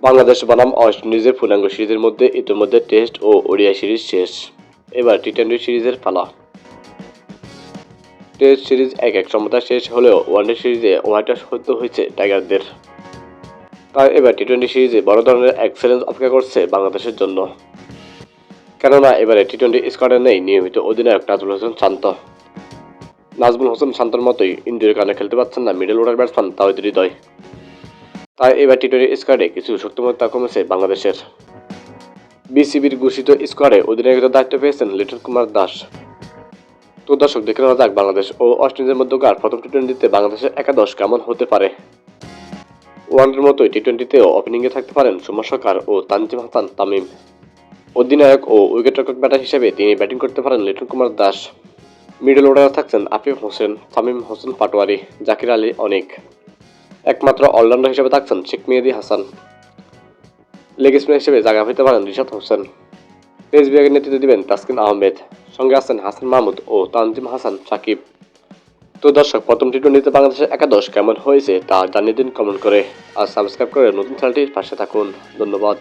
বাংলাদেশ বনাম ওয়েস্ট ইন্ডিজের পূর্ণাঙ্গ সিরিজের মধ্যে ইতিমধ্যে টেস্ট ও ওডিআই সিরিজ শেষ। এবার টি-20 সিরিজের পালা। টেস্ট সিরিজ এক সমতা শেষ হলেও ওয়ানডে সিরিজে হোয়াইট ওয়াশ হতে হয়েছে টাইগারদের। তাই এবার টি-20 সিরিজে বড় ধরনের এক্সেলেন্স অপেক্ষা করছে বাংলাদেশের জন্য। কেননা এবারে টি-20 স্কোয়াডে নেই নিয়মিত অধিনায়ক নাজমুল হোসেন শান্ত। নাজমুল হোসেন শান্তর মতোই ইনজুরির কারণে খেলতে পারছেন না middle order batsman Towhid Hridoy. তাই এবার টি-20 স্কোয়াডে কিছু শক্তিমত্তা কমেছে বাংলাদেশের। বিসিবির ঘোষিত স্কোয়াডে অধিনায়কের দায়িত্ব পেয়েছেন লিটন কুমার দাস। তো দর্শক, দেখে নেওয়া যাক বাংলাদেশ ও ওয়েস্ট ইন্ডিজের মধ্যকার প্রথম টি-20তে বাংলাদেশের একাদশ কেমন হতে পারে। ওয়ানডের মতোই টি-20তেও ওপেনিংয়ে থাকতে পারেন সৌম্য সরকার ও তানজিম হাসান তামিম। অধিনায়ক ও উইকেটরক্ষক ব্যাটার হিসেবে তিনি ব্যাটিং করতে পারেন লিটন কুমার দাস। মিডল অর্ডারে থাকছেন আফিফ হোসেন, শামীম হোসেন পাটোয়ারি, জাকির আলী অনিক। একমাত্র অলরাউন্ডার হিসেবে থাকছেন শেখ মেহেদী হাসান। লেগ স্পিনার হিসেবে জায়গা পেতে পারেন রিশাদ হোসেন। পেস বিভাগের নেতৃত্ব দিবেন তাসকিন আহমেদ। সঙ্গে আছেন হাসান মাহমুদ ও তানজিম হাসান সাকিব। তো দর্শক, প্রথম টি-20তে বাংলাদেশের একাদশ কেমন হয়েছে তা জানিয়ে দিন কমেন্ট করে। আর সাবস্ক্রাইব করে নতুন চ্যানেলটির পাশে থাকুন। ধন্যবাদ।